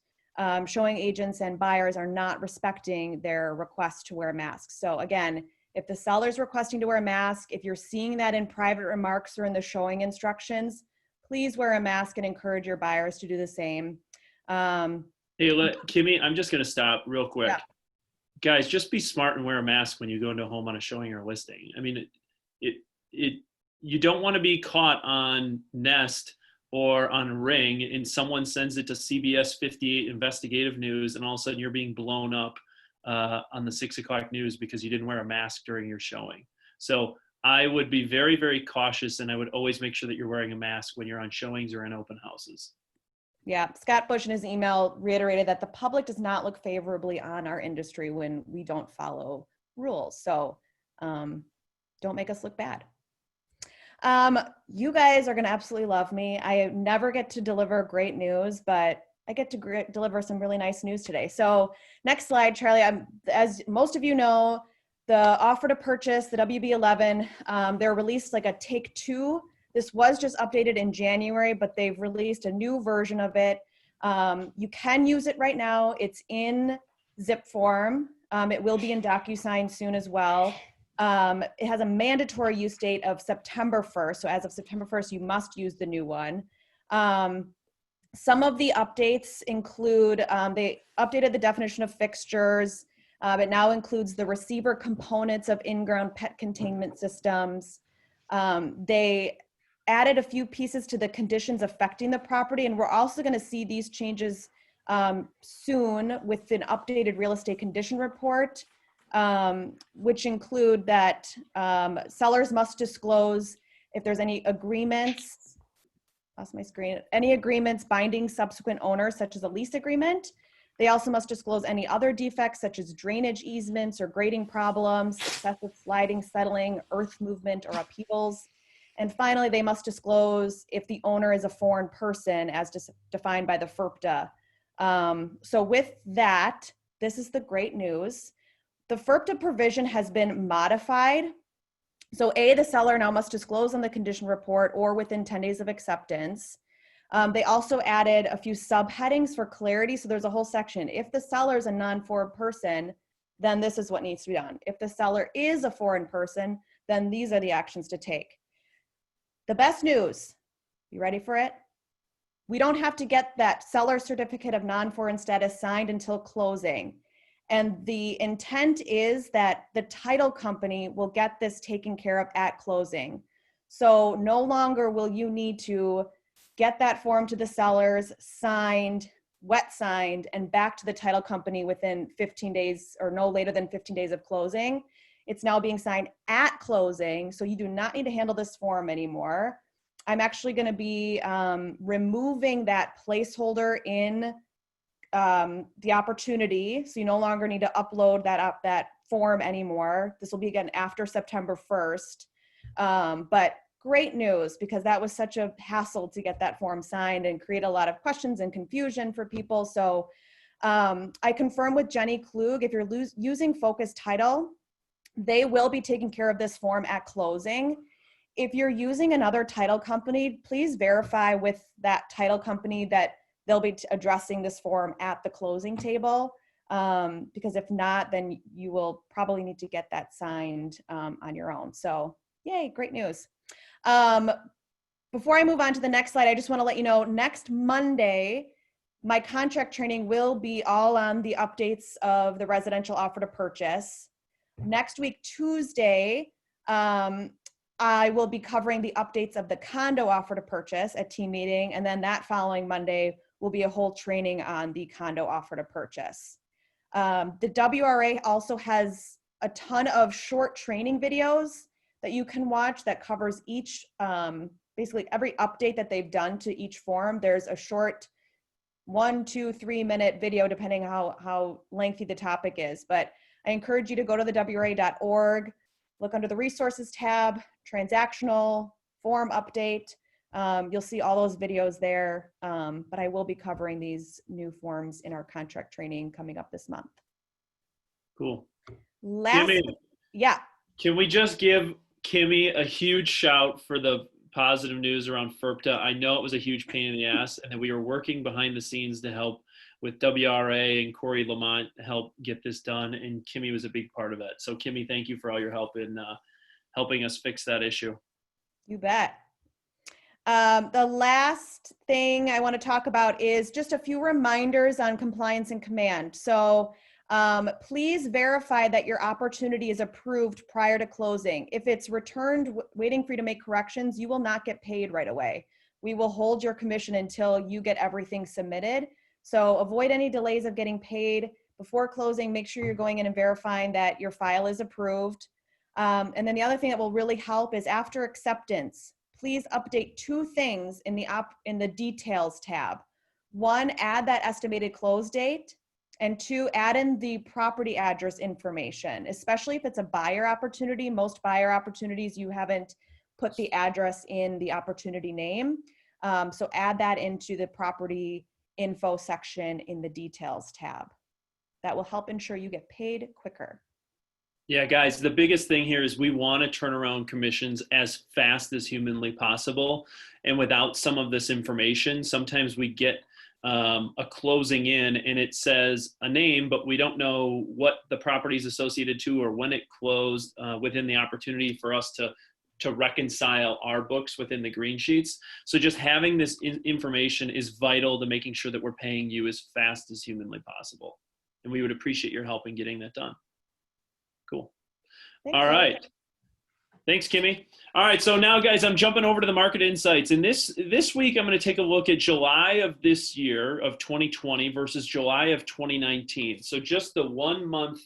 showing agents and buyers are not respecting their request to wear masks. So again, if the seller's requesting to wear a mask, if you're seeing that in private remarks or in the showing instructions, please wear a mask and encourage your buyers to do the same. Hey, Kimmy, I'm just going to stop real quick. Yeah. Guys, just be smart and wear a mask when you go into a home on a showing or a listing. I mean, you don't want to be caught on Nest or on Ring and someone sends it to CBS 58 investigative news and all of a sudden you're being blown up on the 6 o'clock news because you didn't wear a mask during your showing. So I would be very, very cautious, and I would always make sure that you're wearing a mask when you're on showings or in open houses. Yeah, Scott Bush in his email reiterated that the public does not look favorably on our industry when we don't follow rules. So don't make us look bad. You guys are going to absolutely love me. I never get to deliver great news, but I get to deliver some really nice news today. So next slide, Charlie. As most of you know, the offer to purchase, the WB11, they're released like a take 2. This was just updated in January, but they've released a new version of it. You can use it right now. It's in zip form. It will be in DocuSign soon as well. It has a mandatory use date of September 1st. So as of September 1st, you must use the new one. Some of the updates include, they updated the definition of fixtures. It now includes the receiver components of in-ground pet containment systems. They added a few pieces to the conditions affecting the property, and we're also going to see these changes soon with an updated real estate condition report, which include that sellers must disclose if there's any agreements, lost my screen, any agreements binding subsequent owners, such as a lease agreement. They also must disclose any other defects, such as drainage easements or grading problems, excessive sliding, settling, earth movement, or upheavals. And finally, they must disclose if the owner is a foreign person as defined by the FERPTA. So with that, this is the great news. The FERPTA provision has been modified. So A, the seller now must disclose on the condition report or within 10 days of acceptance. They also added a few subheadings for clarity. So there's a whole section. If the seller is a non-foreign person, then this is what needs to be done. If the seller is a foreign person, then these are the actions to take. The best news, you ready for it? We don't have to get that seller certificate of non-foreign status signed until closing. And the intent is that the title company will get this taken care of at closing. So no longer will you need to get that form to the sellers, signed, wet signed, and back to the title company within 15 days or no later than 15 days of closing. It's now being signed at closing, so you do not need to handle this form anymore. I'm actually going to be removing that placeholder in the opportunity, so you no longer need to upload that form anymore. This will be again after September 1st. But great news, because that was such a hassle to get that form signed and create a lot of questions and confusion for people. So I confirm with Jenny Klug, if you're using Focus Title, they will be taking care of this form at closing. If you're using another title company, please verify with that title company that they'll be addressing this form at the closing table. Because if not, then you will probably need to get that signed on your own. So yay, great news. Before I move on to the next slide, I just want to let you know, next Monday, my contract training will be all on the updates of the residential offer to purchase. Next week, Tuesday, I will be covering the updates of the condo offer to purchase at team meeting. And then that following Monday will be a whole training on the condo offer to purchase. The WRA also has a ton of short training videos that you can watch that covers each, basically every update that they've done to each form. There's a short 1, 2, 3 minute video, depending how lengthy the topic is. But I encourage you to go to the WRA.org, look under the resources tab, transactional, form update. You'll see all those videos there, but I will be covering these new forms in our contract training coming up this month. Cool. Last, yeah. Can we just give Kimmy a huge shout for the positive news around FERPTA? I know it was a huge pain in the ass, and that we were working behind the scenes to help with WRA, and Corey Lamont help get this done, and Kimmy was a big part of it. So Kimmy, thank you for all your help in helping us fix that issue. You bet. The last thing I want to talk about is just a few reminders on compliance and command. So please verify that your opportunity is approved prior to closing. If it's returned waiting for you to make corrections, you will not get paid right away. We will hold your commission until you get everything submitted. So avoid any delays of getting paid. Before closing, make sure you're going in and verifying that your file is approved. And then the other thing that will really help is after acceptance, please update 2 things in the details tab. 1, add that estimated close date, and 2, add in the property address information, especially if it's a buyer opportunity. Most buyer opportunities, you haven't put the address in the opportunity name. So add that into the property info section in the details tab. That will help ensure you get paid quicker. Yeah, guys, the biggest thing here is we want to turn around commissions as fast as humanly possible. And without some of this information, sometimes we get a closing in and it says a name, but we don't know what the property is associated to or when it closed within the opportunity for us to reconcile our books within the green sheets. So just having this information is vital to making sure that we're paying you as fast as humanly possible. And we would appreciate your help in getting that done. Cool. Thanks. All right. Thanks, Kimmy. All right, so now, guys, I'm jumping over to the market insights. And this week, I'm going to take a look at July of this year, of 2020, versus July of 2019. So just the 1 month,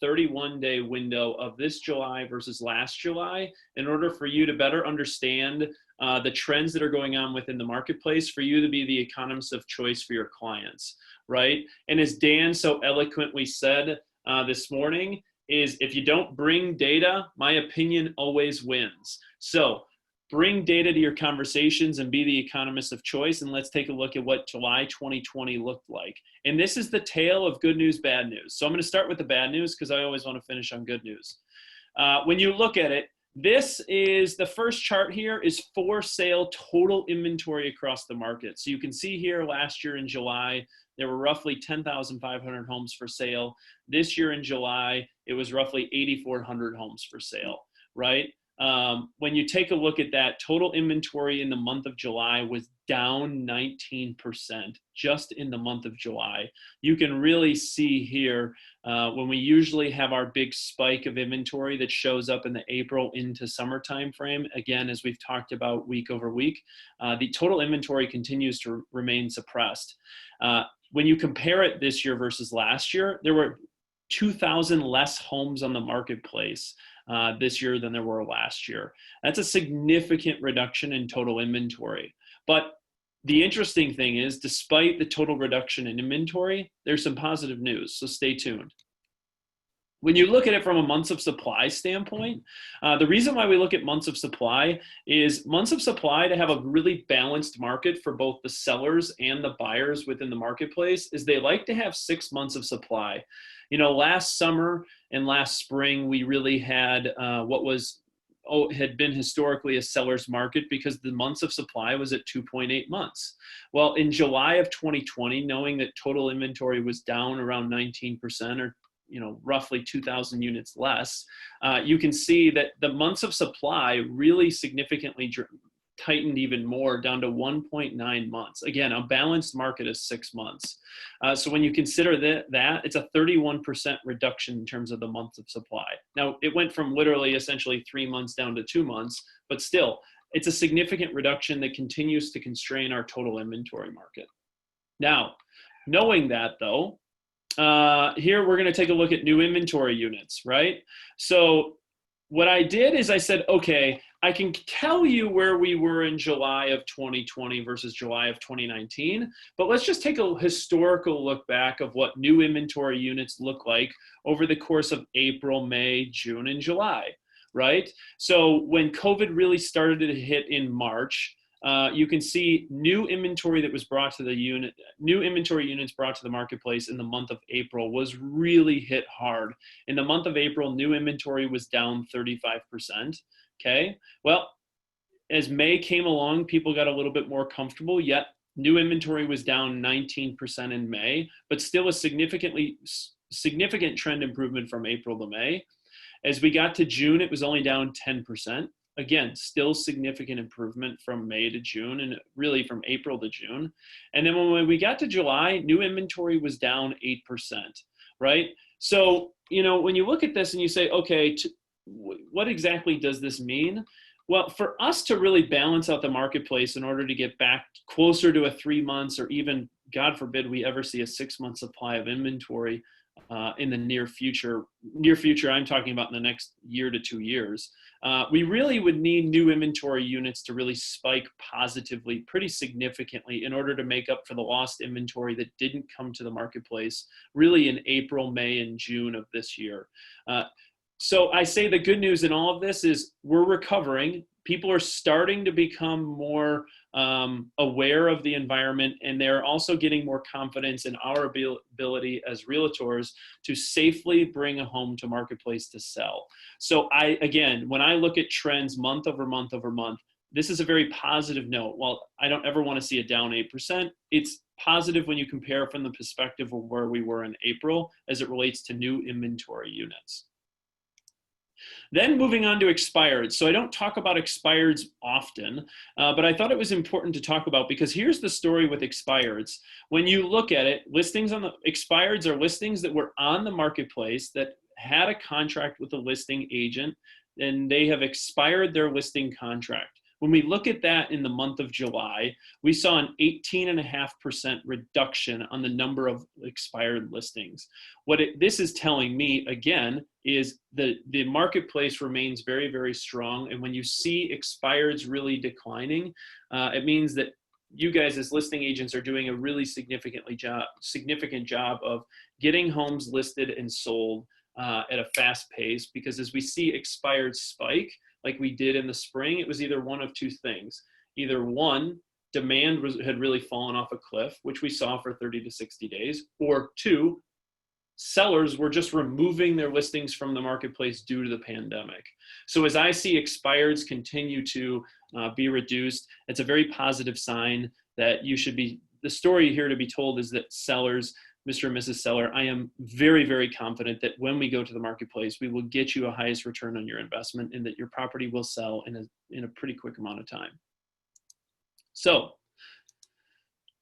31-day window of this July versus last July, in order for you to better understand the trends that are going on within the marketplace, for you to be the economist of choice for your clients, right? And as Dan so eloquently said this morning, is if you don't bring data, my opinion always wins. So bring data to your conversations and be the economist of choice. And let's take a look at what July 2020 looked like. And this is the tale of good news, bad news. So I'm going to start with the bad news because I always want to finish on good news. When you look at it, this is the first chart here is for sale total inventory across the market. So you can see here last year in July, there were roughly 10,500 homes for sale. This year in July, it was roughly 8,400 homes for sale, right? When you take a look at that, total inventory in the month of July was down 19% just in the month of July. You can really see here when we usually have our big spike of inventory that shows up in the April into summer time frame. Again, as we've talked about week over week, the total inventory continues to remain suppressed. When you compare it this year versus last year, there were 2,000 less homes on the marketplace this year than there were last year. That's a significant reduction in total inventory. But the interesting thing is, despite the total reduction in inventory, there's some positive news, so stay tuned. When you look at it from a months of supply standpoint, the reason why we look at months of supply is months of supply to have a really balanced market for both the sellers and the buyers within the marketplace is they like to have 6 months of supply. You know, last summer and last spring, we really had had been historically a seller's market because the months of supply was at 2.8 months. Well, in July of 2020, knowing that total inventory was down around 19% or roughly 2,000 units less, you can see that the months of supply really significantly tightened even more down to 1.9 months. Again, a balanced market is 6 months. So when you consider that, it's a 31% reduction in terms of the months of supply. Now, it went from literally essentially 3 months down to 2 months, but still, it's a significant reduction that continues to constrain our total inventory market. Now, knowing that though, here we're going to take a look at new inventory units, right? So what I did is I said, okay, I can tell you where we were in July of 2020 versus July of 2019, but let's just take a historical look back of what new inventory units look like over the course of April, May, June, and July, right? So when COVID really started to hit in March, you can see new inventory that was brought to the unit, new inventory units brought to the marketplace in the month of April was really hit hard. In the month of April, new inventory was down 35%. Okay. Well, as May came along, people got a little bit more comfortable, yet new inventory was down 19% in May, but still a significant trend improvement from April to May. As we got to June, it was only down 10%. Again, still significant improvement from May to June and really from April to June. And then when we got to July, new inventory was down 8%, right? So, when you look at this and you say, okay, what exactly does this mean? Well, for us to really balance out the marketplace in order to get back closer to a 3 months or even, God forbid, we ever see a 6 month supply of inventory in the near future, I'm talking about in the next year to 2 years, we really would need new inventory units to really spike positively pretty significantly in order to make up for the lost inventory that didn't come to the marketplace really in April, May, and June of this year. So I say the good news in all of this is we're recovering. People are starting to become more aware of the environment, and they're also getting more confidence in our ability as realtors to safely bring a home to marketplace to sell. So again, when I look at trends month over month over month, this is a very positive note. While I don't ever want to see it down 8%, it's positive when you compare from the perspective of where we were in April as it relates to new inventory units. Then moving on to expireds. So I don't talk about expireds often, but I thought it was important to talk about because here's the story with expireds. When you look at it, listings on the expireds are listings that were on the marketplace that had a contract with a listing agent and they have expired their listing contract. When we look at that in the month of July, we saw an 18.5% reduction on the number of expired listings. This is telling me, again, is the marketplace remains very, very strong. And when you see expireds really declining, it means that you guys as listing agents are doing a really significant job of getting homes listed and sold at a fast pace, because as we see expired spike, like we did in the spring, it was either one of two things. Either one, demand had really fallen off a cliff, which we saw for 30 to 60 days, or two, sellers were just removing their listings from the marketplace due to the pandemic. So as I see expireds continue to be reduced, it's a very positive sign that you should be, the story here to be told is that sellers, Mr. and Mrs. Seller, I am very, very confident that when we go to the marketplace, we will get you a highest return on your investment and that your property will sell in a pretty quick amount of time. So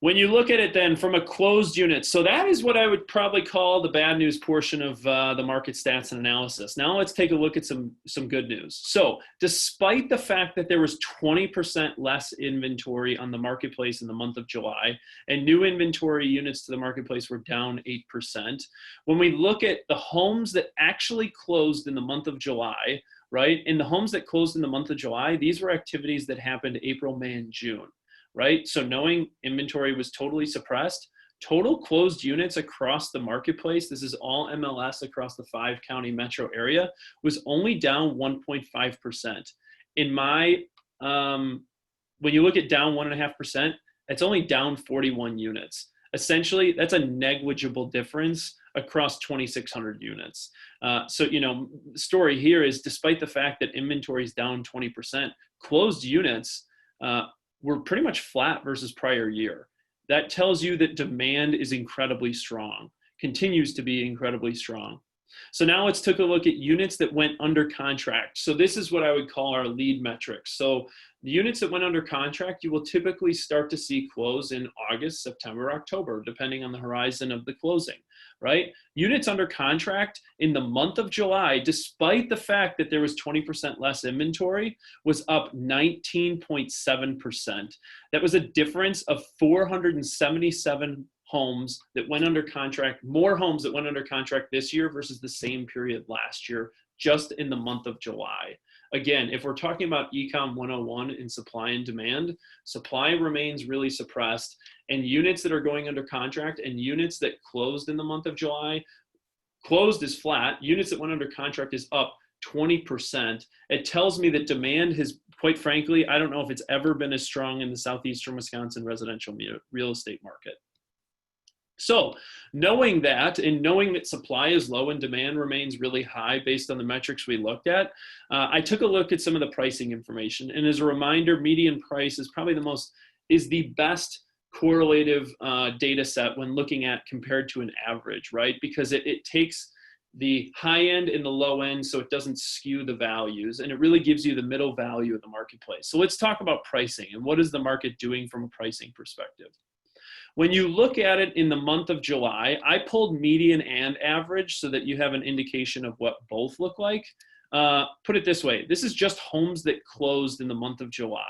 when you look at it then from a closed unit, so that is what I would probably call the bad news portion of the market stats and analysis. Now let's take a look at some good news. So despite the fact that there was 20% less inventory on the marketplace in the month of July, and new inventory units to the marketplace were down 8%, when we look at the homes that actually closed in the month of July, right, in the homes that closed in the month of July, these were activities that happened April, May, and June. Right? So knowing inventory was totally suppressed, total closed units across the marketplace, this is all MLS across the 5-county metro area, was only down 1.5%. In my, when you look at down 1.5%, it's only down 41 units. Essentially, that's a negligible difference across 2,600 units. So, you know, the story here is despite the fact that inventory is down 20%, closed units, we're pretty much flat versus prior year. That tells you that demand is incredibly strong, continues to be incredibly strong. So now let's take a look at units that went under contract. So this is what I would call our lead metrics. So the units that went under contract, you will typically start to see close in August, September, October, depending on the horizon of the closing, right? Units under contract in the month of July, despite the fact that there was 20% less inventory, was up 19.7%. That was a difference of 477 homes that went under contract, more homes that went under contract this year versus the same period last year, just in the month of July. Again, if we're talking about Econ 101 in supply and demand, supply remains really suppressed, and units that are going under contract and units that closed in the month of July, closed is flat, units that went under contract is up 20%. It tells me that demand has, quite frankly, I don't know if it's ever been as strong in the southeastern Wisconsin residential real estate market. So knowing that and knowing that supply is low and demand remains really high based on the metrics we looked at, I took a look at some of the pricing information. And as a reminder, median price is probably the best correlative data set when looking at compared to an average, right? Because it takes the high end and the low end so it doesn't skew the values, and it really gives you the middle value of the marketplace. So let's talk about pricing and what is the market doing from a pricing perspective. When you look at it in the month of July, I pulled median and average so that you have an indication of what both look like. Put it this way, this is just homes that closed in the month of July,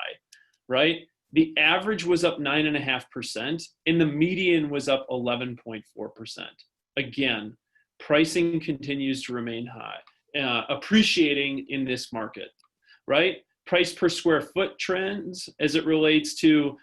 right? The average was up 9.5% and the median was up 11.4%. Again, pricing continues to remain high, appreciating in this market, right? Price per square foot trends as it relates to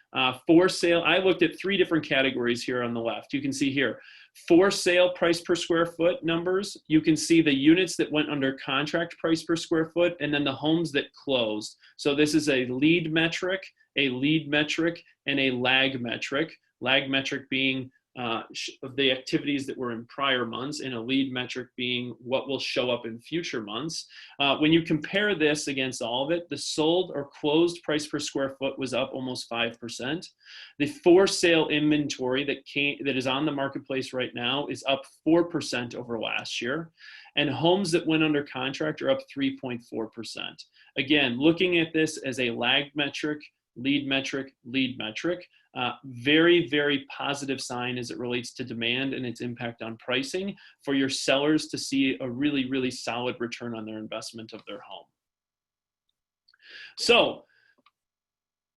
for sale. I looked at 3 different categories here on the left. You can see here, for sale price per square foot numbers. You can see the units that went under contract price per square foot, and then the homes that closed. So this is a lead metric, and a lag metric. Lag metric being the activities that were in prior months, and a lead metric being what will show up in future months. When you compare this against all of it, the sold or closed price per square foot was up almost 5%. The for sale inventory that is on the marketplace right now is up 4% over last year. And homes that went under contract are up 3.4%. Again, looking at this as a lag metric, lead metric, very, very positive sign as it relates to demand and its impact on pricing for your sellers to see a really, really solid return on their investment of their home. So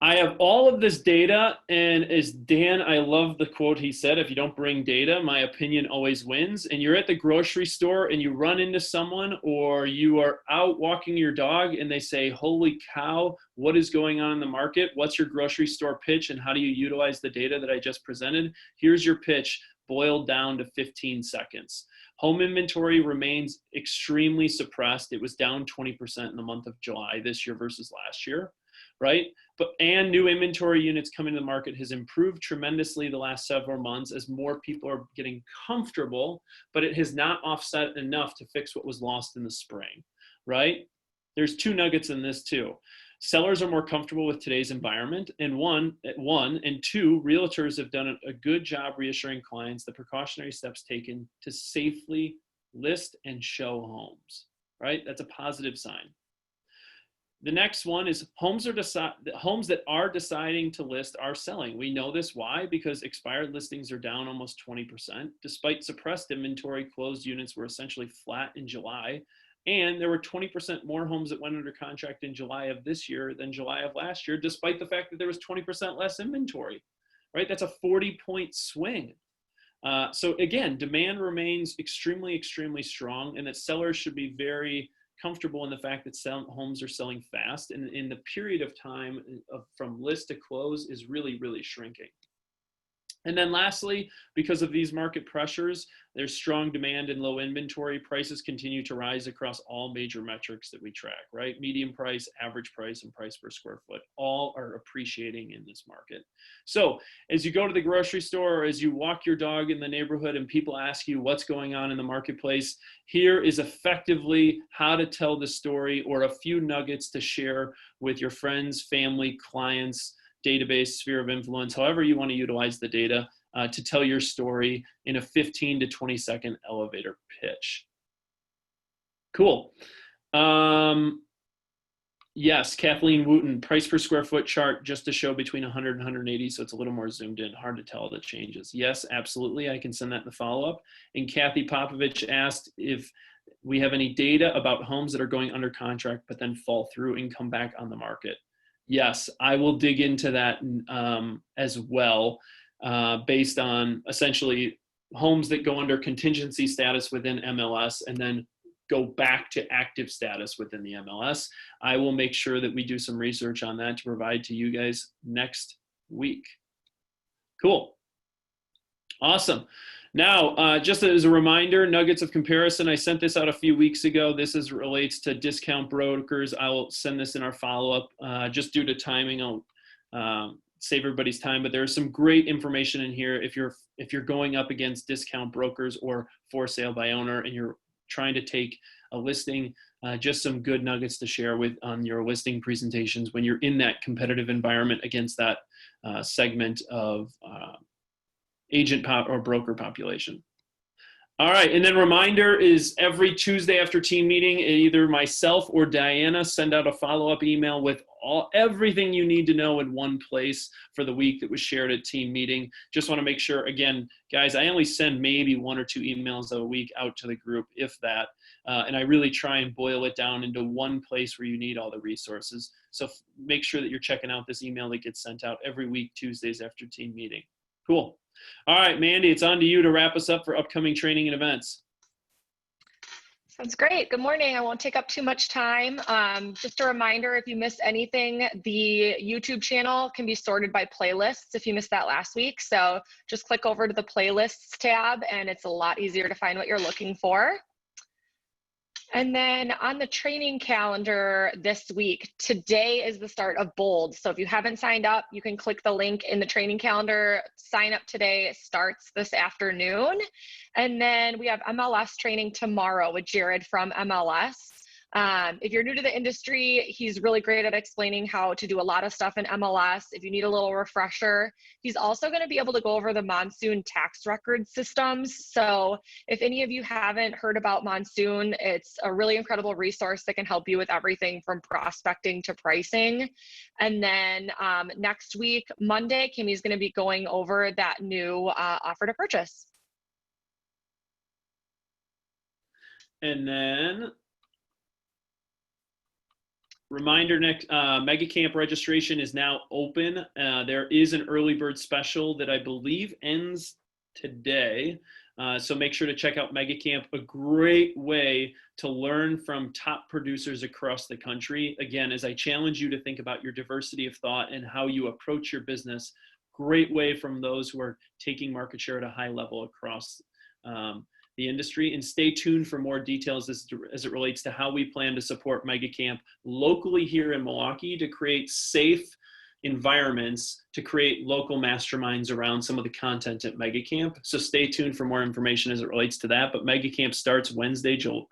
I have all of this data, and as Dan, I love the quote he said, if you don't bring data, my opinion always wins. And you're at the grocery store and you run into someone, or you are out walking your dog and they say, holy cow, what is going on in the market? What's your grocery store pitch, and how do you utilize the data that I just presented? Here's your pitch boiled down to 15 seconds. Home inventory remains extremely suppressed. It was down 20% in the month of July this year versus last year, right? And new inventory units coming to the market has improved tremendously the last several months as more people are getting comfortable, but it has not offset enough to fix what was lost in the spring, right? There's two nuggets in this too. Sellers are more comfortable with today's environment, and one, and two, realtors have done a good job reassuring clients the precautionary steps taken to safely list and show homes, right? That's a positive sign. The next one is homes that are deciding to list are selling. We know this. Why? Because expired listings are down almost 20%. Despite suppressed inventory, closed units were essentially flat in July. And there were 20% more homes that went under contract in July of this year than July of last year, despite the fact that there was 20% less inventory, right? That's a 40-point swing. So again, demand remains extremely, extremely strong, and that sellers should be very comfortable in the fact that homes are selling fast, and in the period of time from list to close is really, really shrinking. And then lastly, because of these market pressures, there's strong demand and low inventory. Prices continue to rise across all major metrics that we track, right? Median price, average price, and price per square foot, all are appreciating in this market. So as you go to the grocery store, or as you walk your dog in the neighborhood and people ask you what's going on in the marketplace, here is effectively how to tell the story, or a few nuggets to share with your friends, family, clients, database, sphere of influence, however you want to utilize the data to tell your story in a 15 to 20 second elevator pitch. Cool. Yes, Kathleen Wooten, price per square foot chart just to show between 100 and 180, so it's a little more zoomed in, hard to tell the changes. Yes, absolutely, I can send that in the follow-up. And Kathy Popovich asked if we have any data about homes that are going under contract but then fall through and come back on the market. Yes, I will dig into that as well, based on essentially homes that go under contingency status within MLS and then go back to active status within the MLS. I will make sure that we do some research on that to provide to you guys next week. Cool. Awesome. Now, just as a reminder, nuggets of comparison, I sent this out a few weeks ago. This relates to discount brokers. I will send this in our follow-up. Just due to timing, I'll save everybody's time, but there's some great information in here if you're going up against discount brokers or for sale by owner and you're trying to take a listing, just some good nuggets to share with on your listing presentations when you're in that competitive environment against that segment of agent or broker population. All right, and then reminder is every Tuesday after team meeting, either myself or Diana send out a follow-up email with everything you need to know in one place for the week that was shared at team meeting. Just want to make sure, again, guys, I only send maybe 1 or 2 emails a week out to the group, if that, and I really try and boil it down into one place where you need all the resources. So make sure that you're checking out this email that gets sent out every week, Tuesdays after team meeting. Cool. All right, Mandy, it's on to you to wrap us up for upcoming training and events. Sounds great. Good morning. I won't take up too much time. Just a reminder, if you missed anything, the YouTube channel can be sorted by playlists if you missed that last week. So just click over to the playlists tab and it's a lot easier to find what you're looking for. And then on the training calendar this week, today is the start of Bold. So if you haven't signed up, you can click the link in the training calendar, sign up today. It starts this afternoon. And then we have MLS training tomorrow with Jared from MLS. If you're new to the industry, he's really great at explaining how to do a lot of stuff in MLS. If you need a little refresher, he's also going to be able to go over the Monsoon tax record systems. So if any of you haven't heard about Monsoon, it's a really incredible resource that can help you with everything from prospecting to pricing. And then next week, Monday, Kimmy's going to be going over that new offer to purchase. And then Reminder, next Mega Camp registration is now open. There is an early bird special that I believe ends today. So make sure to check out Mega Camp, a great way to learn from top producers across the country. Again, as I challenge you to think about your diversity of thought and how you approach your business, great way from those who are taking market share at a high level across the industry. And stay tuned for more details as it relates to how we plan to support Mega Camp locally here in Milwaukee to create safe environments to create local masterminds around some of the content at Mega Camp. So stay tuned for more information as it relates to that. But Mega Camp starts Wednesday, September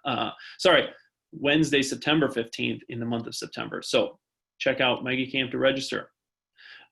15th in the month of September. So check out Mega Camp to register.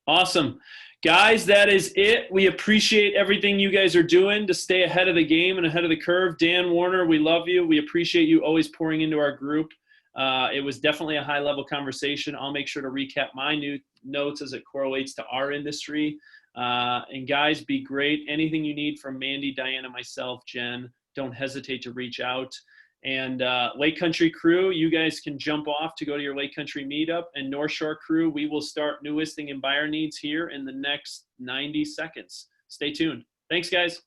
Awesome. Guys, that is it. We appreciate everything you guys are doing to stay ahead of the game and ahead of the curve. Dan, Werner, we love you. We appreciate you always pouring into our group. It was definitely a high-level conversation. I'll make sure to recap my new notes as it correlates to our industry. And guys, be great. Anything you need from Mandy, Diana, myself, Jen, don't hesitate to reach out. And Lake Country crew, you guys can jump off to go to your Lake Country meetup. And North Shore crew, we will start new listing and buyer needs here in the next 90 seconds. Stay tuned. Thanks, guys.